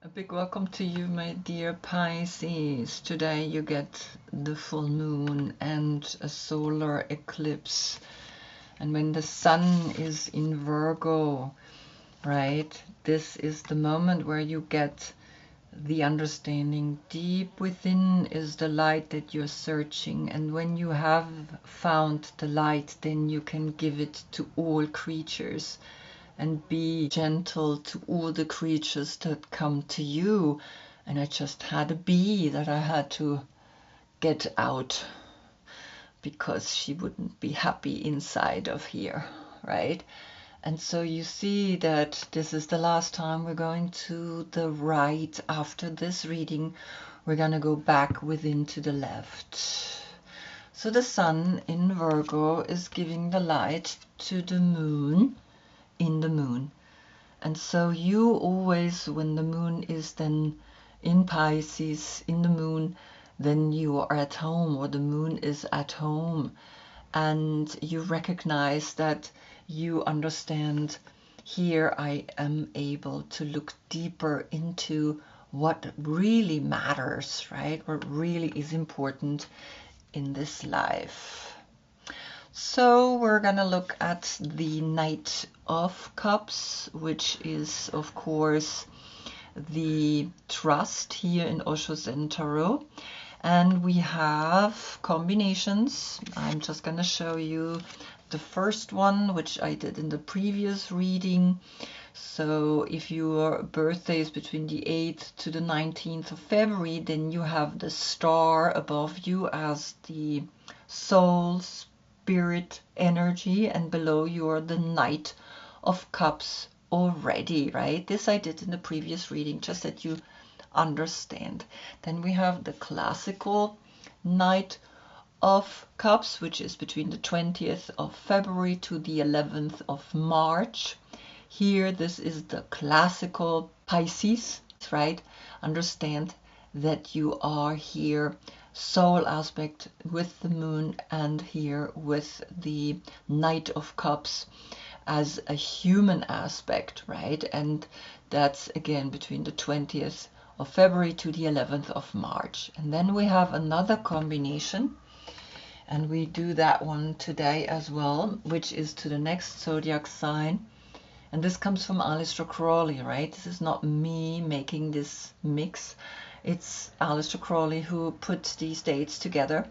A big welcome to you, my dear Pisces. Today you get the full moon and a solar eclipse. And when the sun is in Virgo, right, this is the moment where you get the understanding. Deep within is the light that you're searching. And when you have found the light, then you can give it to all creatures and be gentle to all the creatures that come to you. And I just had a bee that I had to get out because she wouldn't be happy inside of here, right? And so you see that this is the last time we're going to the right. After this reading, we're going to go back within to the left. So the sun in Virgo is giving the light to the moon in the moon. And so you always, when the moon is then in Pisces, in the moon, then you are at home, or the moon is at home. And you recognize that you understand, here I am able to look deeper into what really matters, right? What really is important in this life. So we're gonna look at the Knight of Cups, which is of course the trust here in Osho Zen Tarot. And we have combinations. I'm just gonna show you the first one, which I did in the previous reading. So if your birthday is between the 8th to the 19th of February, then you have the star above you as the soul, spirit energy, and below you are the Knight of Cups already, right? This I did in the previous reading, just that you understand. Then we have the classical Knight of Cups, which is between the 20th of February to the 11th of March. Here, this is the classical Pisces, right? Understand that you are here soul aspect with the moon, and here with the Knight of Cups as a human aspect, right? And that's again between the 20th of February to the 11th of March. And then we have another combination, and we do that one today as well, which is to the next zodiac sign. And this comes from Aleister Crowley, right? This is not me making this mix. It's Aleister Crowley who put these dates together,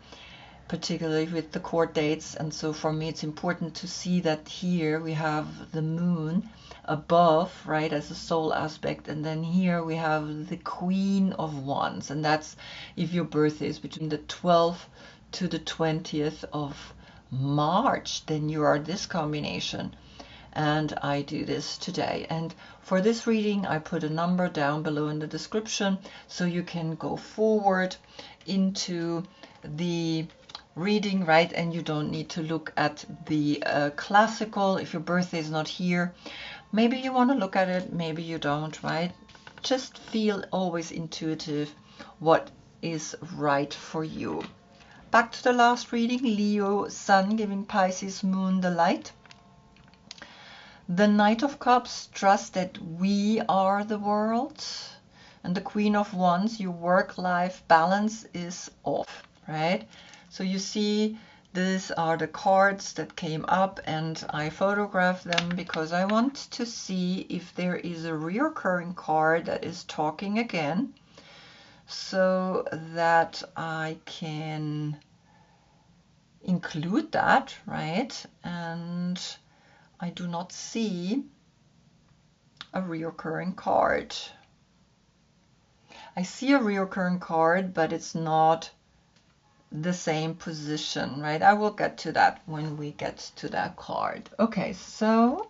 particularly with the court dates. And so for me, it's important to see that here we have the moon above, right, as a soul aspect. And then here we have the Queen of Wands. And that's if your birthday is between the 12th to the 20th of March, then you are this combination. And I do this today. And for this reading, I put a number down below in the description so you can go forward into the reading, right? And you don't need to look at the classical. If your birthday is not here, maybe you want to look at it, maybe you don't, right? Just feel always intuitive what is right for you. Back to the last reading, Leo Sun giving Pisces Moon the light. The Knight of Cups trusts that we are the world, and the Queen of Wands, your work-life balance is off, right? So you see, these are the cards that came up, and I photographed them because I want to see if there is a recurring card that is talking again, so that I can include that, right? And I do not see a reoccurring card. I see a reoccurring card, but it's not the same position, right? I will get to that when we get to that card. Okay, so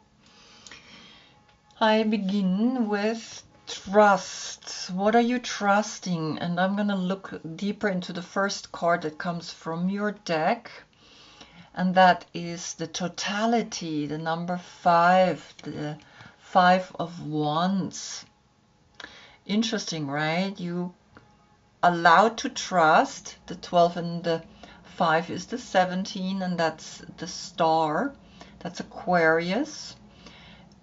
I begin with trust. What are you trusting? And I'm going to look deeper into the first card that comes from your deck. And that is the totality, the number 5, the 5 of Wands. Interesting, right? You allowed to trust. The 12 and the 5 is the 17, and that's the star. That's Aquarius.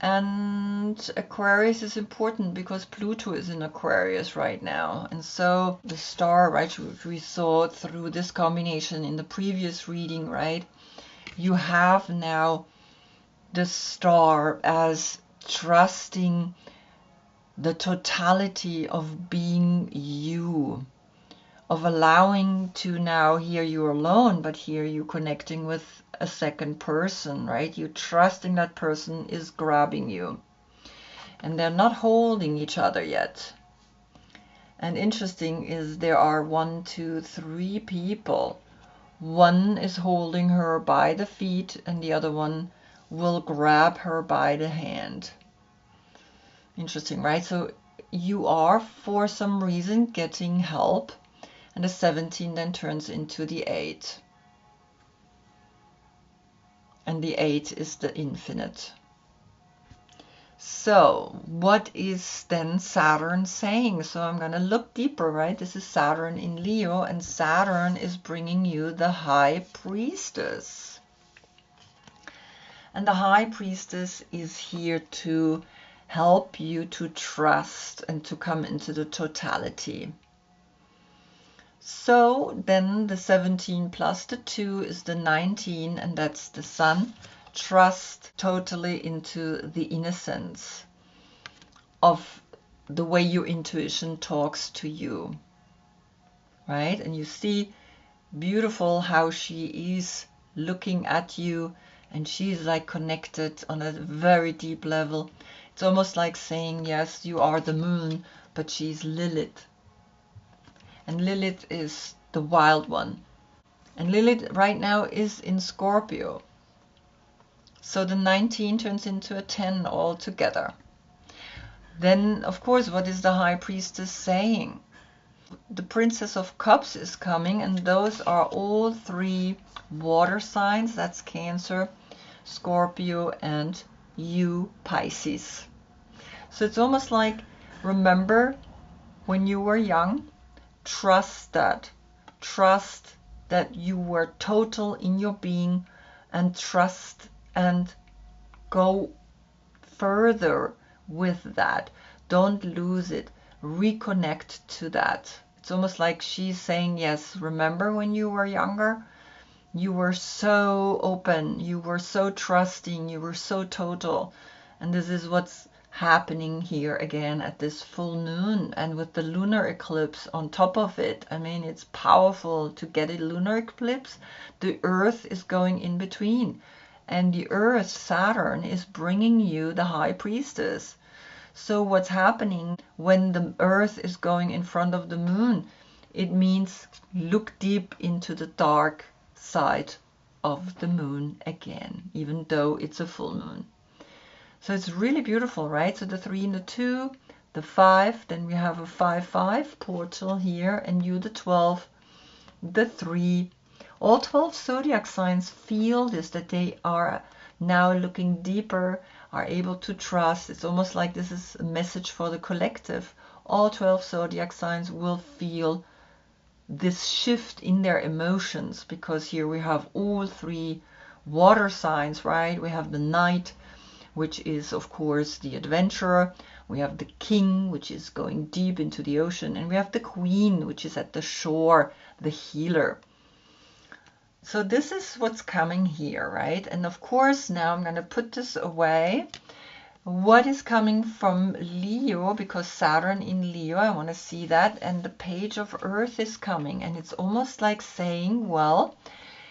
And And Aquarius is important because Pluto is in Aquarius right now. And so the star, right, which we saw through this combination in the previous reading, right, you have now the star as trusting the totality of being you, of allowing to now, here you're alone, but here you're connecting with a second person, right? You trusting that person is grabbing you. And they're not holding each other yet. And interesting is there are 1, 2, 3 people. One is holding her by the feet and the other one will grab her by the hand. Interesting, right? So you are, for some reason, getting help. And the 17 then turns into the 8. And the 8 is the infinite. So what is then Saturn saying? So I'm going to look deeper, right? This is Saturn in Leo, and Saturn is bringing you the High Priestess. And the High Priestess is here to help you to trust and to come into the totality. So then the 17 plus the 2 is the 19, and that's the Sun. Trust totally into the innocence of the way your intuition talks to you, right? And you see beautiful how she is looking at you, and she's like connected on a very deep level. It's almost like saying, yes, you are the moon, but she's Lilith. And Lilith is the wild one. And Lilith right now is in Scorpio. So the 19 turns into a 10 altogether. Then, of course, what is the High Priestess saying? The Princess of Cups is coming, and those are all 3 water signs. That's Cancer, Scorpio, and you, Pisces. So it's almost like, remember when you were young, trust that you were total in your being, and trust and go further with that. Don't lose it. Reconnect to that. It's almost like she's saying, yes, remember when you were younger? You were so open, you were so trusting, you were so total. And this is what's happening here again at this full moon, and with the lunar eclipse on top of it. I mean, it's powerful to get a lunar eclipse. The Earth is going in between, and the Earth, Saturn, is bringing you the High Priestess. So what's happening when the Earth is going in front of the moon? It means look deep into the dark side of the moon again, even though it's a full moon. So it's really beautiful, right? So the 3 and the 2, the 5, then we have a 5-5 portal here, and you the 12, the 3. All 12 zodiac signs feel this, that they are now looking deeper, are able to trust. It's almost like this is a message for the collective. All 12 zodiac signs will feel this shift in their emotions, because here we have all 3 water signs, right? We have the Knight, which is, of course, the adventurer. We have the King, which is going deep into the ocean. And we have the Queen, which is at the shore, the healer. So this is what's coming here, right? And of course, now I'm going to put this away. What is coming from Leo, because Saturn in Leo, I want to see that. And the Page of Earth is coming. And it's almost like saying, well,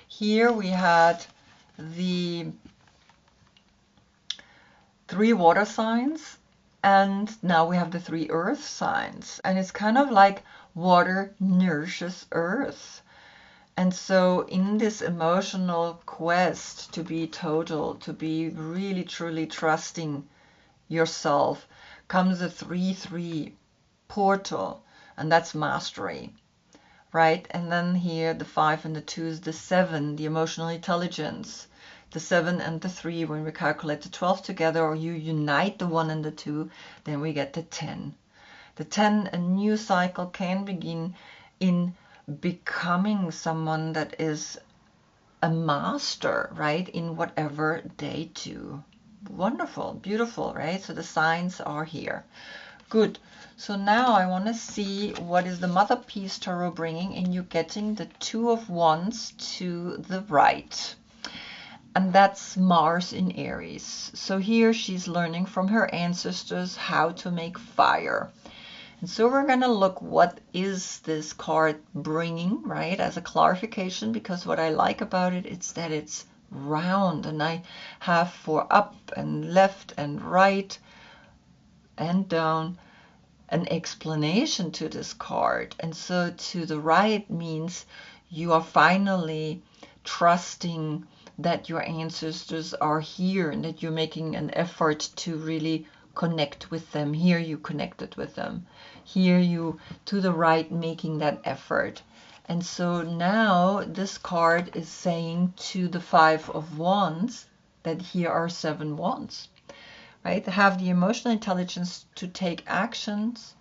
here we had the 3 water signs, and now we have the 3 earth signs. And it's kind of like water nourishes earth. And so in this emotional quest to be total, to be really truly trusting yourself, comes a 3-3 portal, and that's mastery, right? And then here the 5 and the 2 is the 7, the emotional intelligence. The 7 and the 3, when we calculate the 12 together, or you unite the 1 and the 2, then we get the 10. The 10, a new cycle can begin in becoming someone that is a master, right, in whatever they do. Wonderful, beautiful, right? So the signs are here. Good. So now I want to see what is the Mother Peace Tarot bringing, and you're getting the Two of Wands to the right. And that's Mars in Aries. So here she's learning from her ancestors how to make fire. And so we're going to look what is this card bringing, right, as a clarification, because what I like about it is that it's round, and I have for up and left and right and down an explanation to this card. And so to the right means you are finally trusting that your ancestors are here and that you're making an effort to really connect with them. Here you connected with them. Here you, to the right, making that effort. And so now this card is saying to the Five of Wands that here are 7 wands, right? Have the emotional intelligence to take actions.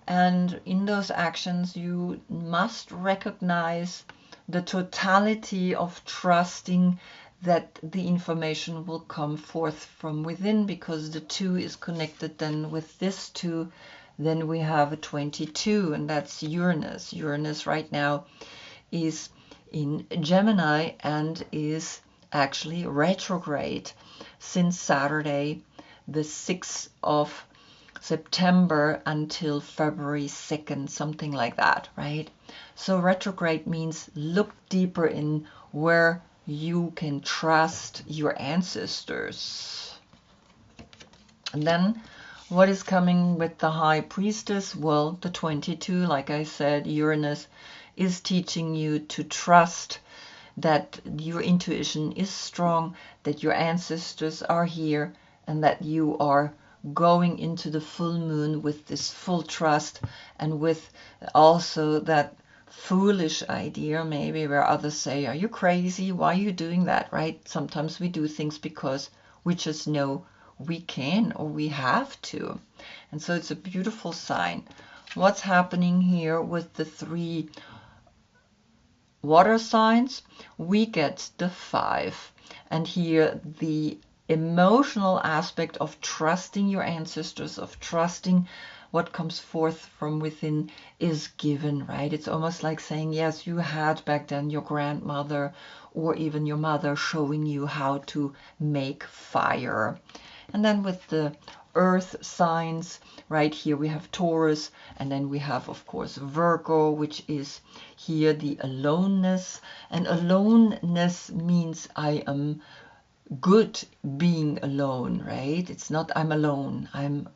And in those actions, you must recognize the totality of trusting that the information will come forth from within, because the 2 is connected then with this 2. Then we have a 22, and that's Uranus. Uranus right now is in Gemini and is actually retrograde since Saturday, the 6th of September until February 2nd, something like that, right? So retrograde means look deeper in where you can trust your ancestors. And then what is coming with the High Priestess? Well, the 22, like I said, Uranus is teaching you to trust that your intuition is strong, that your ancestors are here, and that you are going into the full moon with this full trust, and with also that foolish idea maybe where others say, are you crazy? Why are you doing that, right? Sometimes we do things because we just know we can or we have to. And so it's a beautiful sign. What's happening here with the 3 water signs? We get the 5. And here the emotional aspect of trusting your ancestors, of trusting what comes forth from within is given, right? It's almost like saying, yes, you had back then your grandmother or even your mother showing you how to make fire. And then with the earth signs, right here we have Taurus, and then we have, of course, Virgo, which is here the aloneness. And aloneness means I am good being alone, right? It's not I'm alone, I'm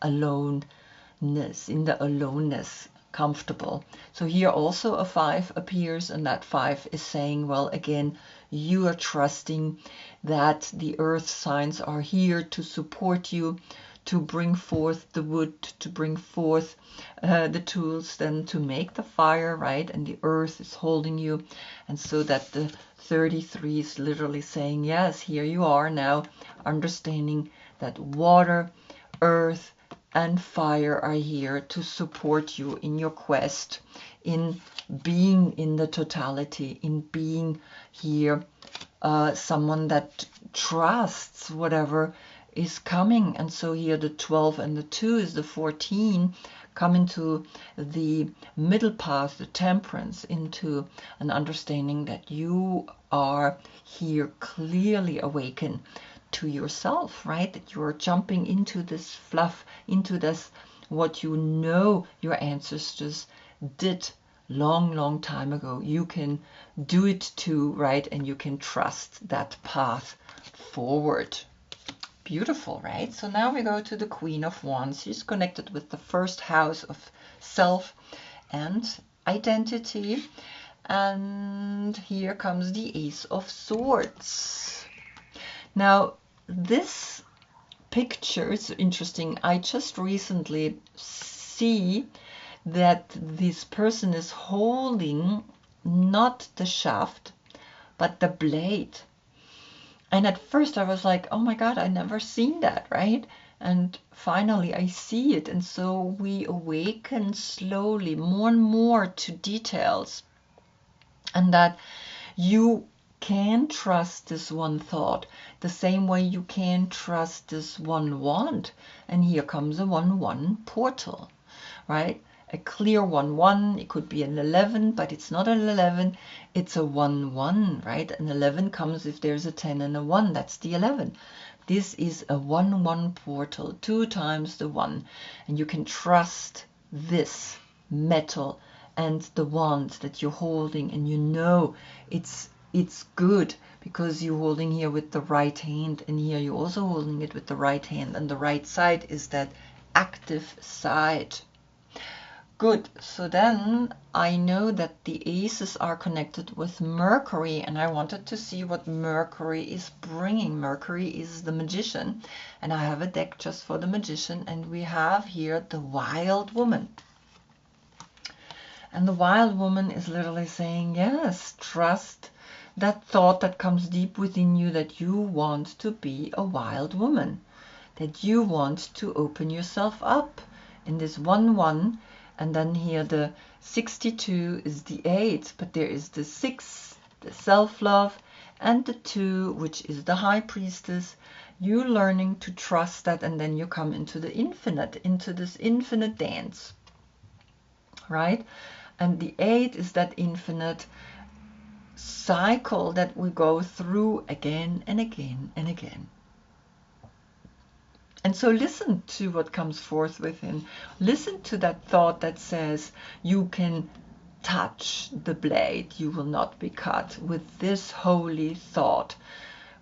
aloneness, in the aloneness, comfortable. So here also a 5 appears, and that 5 is saying, well, again, you are trusting that the earth signs are here to support you, to bring forth the wood, to bring forth the tools then to make the fire, right? And the earth is holding you. And so that the 33 is literally saying, yes, here you are now, understanding that water, earth, and fire are here to support you in your quest, in being in the totality, in being here someone that trusts whatever is coming. And so here the 12 and the 2 is the 14, come into the middle path, the temperance, into an understanding that you are here clearly awakened to yourself, right? That you are jumping into this fluff, into this what you know your ancestors did long time ago. You can do it too, right? And you can trust that path forward. Beautiful, right? So now we go to the Queen of Wands. She's connected with the first house of self and identity. And here comes the Ace of Swords. Now, this picture is interesting. I just recently see that this person is holding not the shaft, but the blade. And at first I was like, oh my God, I never seen that, right? And finally I see it. And so we awaken slowly, more and more to details. And that you can trust this one thought, the same way you can trust this one wand. And here comes a 1-1 portal, right? A clear 1-1, it could be an 11, but it's not an 11, it's a 1-1, right? An 11 comes if there's a 10 and a 1, that's the 11. This is a 1-1 portal, 2 times the 1, and you can trust this metal and the wand that you're holding, and you know it's good because you're holding here with the right hand, and here you're also holding it with the right hand, and the right side is that active side. Good. So then I know that the aces are connected with Mercury, and I wanted to see what Mercury is bringing. Mercury is the magician, and I have a deck just for the magician, and we have here the wild woman. And the wild woman is literally saying, yes, trust that thought that comes deep within you, that you want to be a wild woman, that you want to open yourself up in this 1-1. And then here the 62 is the 8, but there is the 6, the self-love, and the 2, which is the high priestess. You learning to trust that, and then you come into the infinite, into this infinite dance, right? And the 8 is that infinite cycle that we go through again and again and again. And so listen to what comes forth within. Listen to that thought that says, you can touch the blade, you will not be cut, with this holy thought,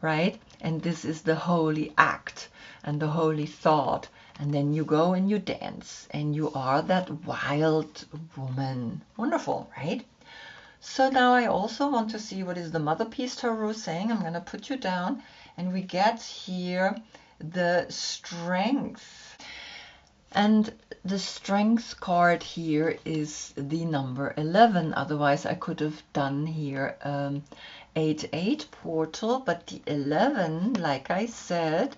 right? And this is the holy act and the holy thought. And then you go and you dance, and you are that wild woman. Wonderful, right? So now I also want to see what is the Mother Piece Tarot saying. I'm going to put you down, and we get here the Strength. And the Strength card here is the number 11. Otherwise I could have done here 8-8 portal, but the 11, like I said,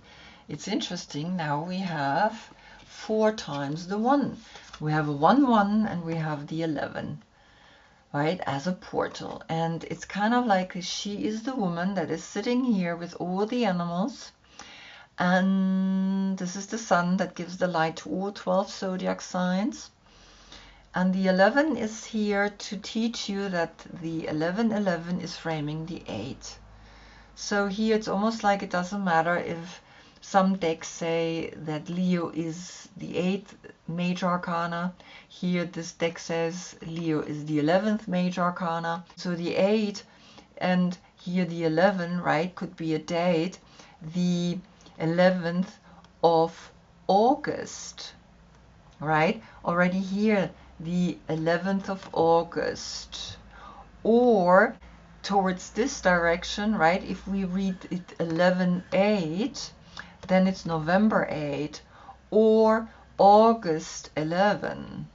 it's interesting. Now we have 4 times the 1. We have a 1-1 and we have the 11, right, as a portal. And it's kind of like she is the woman that is sitting here with all the animals. And this is the sun that gives the light to all 12 zodiac signs. And the 11 is here to teach you that the 11-11 is framing the 8. So here it's almost like it doesn't matter if some decks say that Leo is the 8th major arcana. Here this deck says Leo is the 11th major arcana. So the 8 and here the 11, right, could be a date. The 11th of August, right? Already here, the 11th of August. Or towards this direction, right? If we read it 11-8, then it's November 8 or August 11,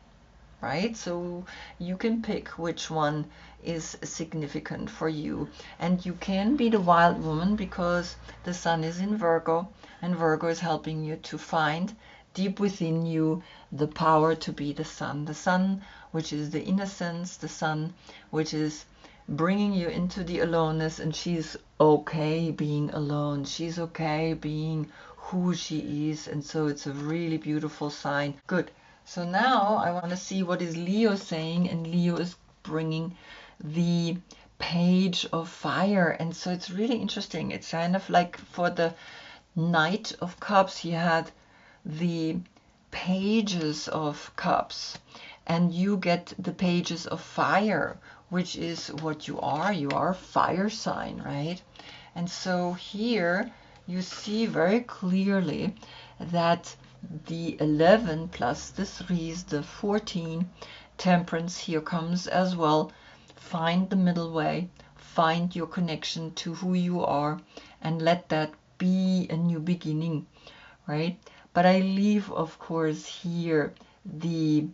right? So you can pick which one is significant for you. And you can be the wild woman because the sun is in Virgo, and Virgo is helping you to find deep within you the power to be the sun, which is the innocence, the sun which is bringing you into the aloneness. And she's okay being alone, she's okay being who she is, and so it's a really beautiful sign. Good. So now I want to see what is Leo saying, and Leo is bringing the Page of Fire. And so it's really interesting. It's kind of like for the Knight of Cups, he had the Pages of Cups, and you get the Pages of Fire, which is what you are. You are a fire sign, right? And so here you see very clearly that the 11 plus the 3 is the 14. Temperance here comes as well. Find the middle way, find your connection to who you are, and let that be a new beginning, right? But I leave, of course, here the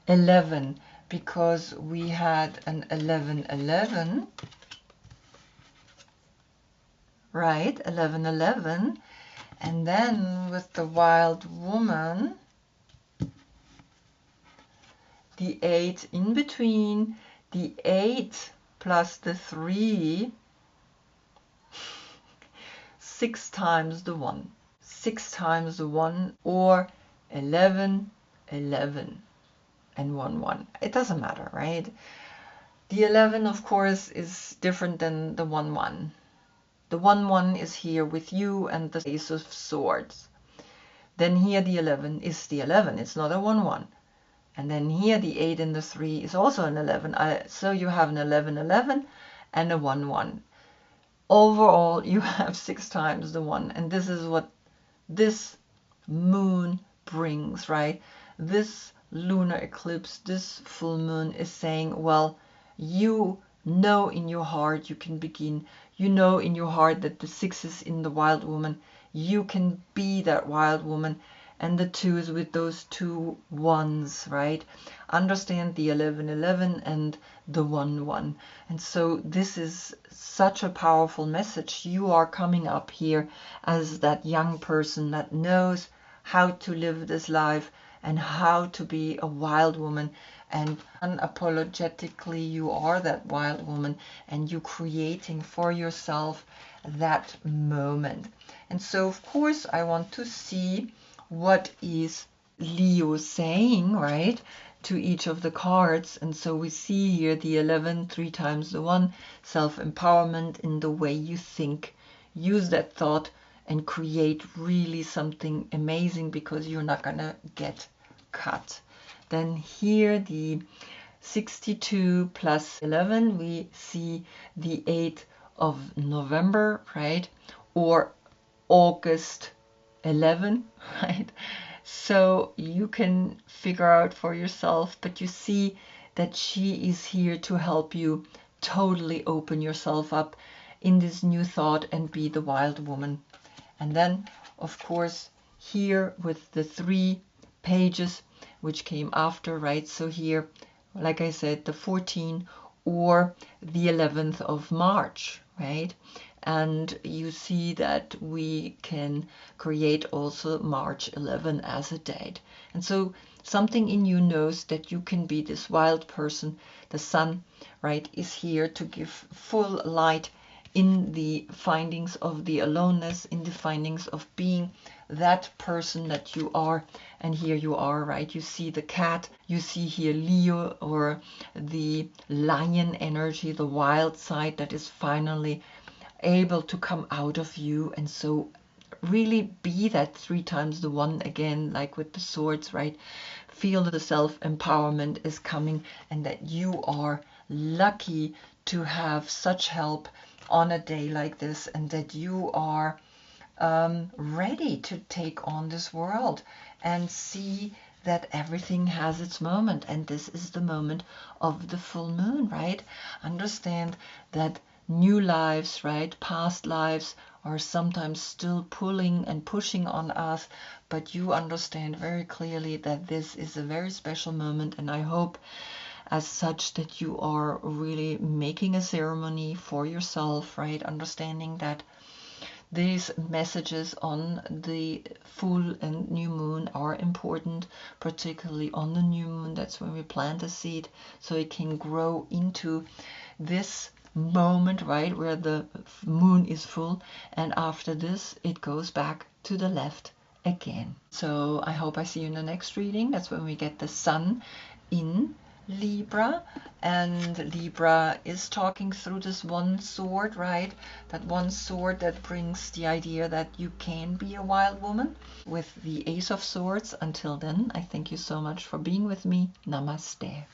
11 because we had an 11-11, right? 11-11, and then with the wild woman, the 8 in between. The 8 plus the 3, 6 times the 1. 6 times the 1, or 11, 11, and 1, 1. It doesn't matter, right? The 11, of course, is different than the 1, 1. The 1, 1 is here with you and the Ace of Swords. Then here the 11 is the 11. It's not a 1, 1. And then here the 8 and the 3 is also an 11. So you have an 11, 11 and a 1, 1. Overall, you have 6 times the 1. And this is what this moon brings, right? This lunar eclipse, this full moon is saying, well, you know in your heart you can begin. You know in your heart that the 6 is in the wild woman. You can be that wild woman. And the 2s with those 2 1s, right? Understand the 11, 11 and the 1, 1. And so this is such a powerful message. You are coming up here as that young person that knows how to live this life and how to be a wild woman. And unapologetically, you are that wild woman and you're creating for yourself that moment. And so, of course, I want to see what is Leo saying, right, to each of the cards. And so we see here the 11, 3 times the 1, self-empowerment in the way you think. Use that thought and create really something amazing, because you're not gonna get cut. Then here the 62 plus 11, we see the 8th of November, right, or August 11, right? So you can figure out for yourself, but you see that she is here to help you totally open yourself up in this new thought and be the wild woman. And then, of course, here with the 3 pages, which came after, right? So here, like I said, the 14 or the 11th of March, right? And you see that we can create also March 11 as a date. And so something in you knows that you can be this wild person. The sun, right, is here to give full light in the findings of the aloneness, in the findings of being that person that you are. And here you are, right? You see the cat, you see here Leo, or the lion energy, the wild side that is finally able to come out of you. And so really be that 3 times the 1 again, like with the swords, right? Feel that the self-empowerment is coming and that you are lucky to have such help on a day like this, and that you are ready to take on this world and see that everything has its moment. And this is the moment of the full moon, right? Understand that new lives, right, past lives are sometimes still pulling and pushing on us, but you understand very clearly that this is a very special moment. And I hope as such that you are really making a ceremony for yourself, right? Understanding that these messages on the full and new moon are important, particularly on the new moon. That's when we plant a seed so it can grow into this moment, right, where the moon is full, and after this it goes back to the left again. So I hope I see you in the next reading. That's when we get the sun in Libra, and Libra is talking through this one sword, right? That one sword that brings the idea that you can be a wild woman with the Ace of Swords. Until then, I thank you so much for being with me. Namaste.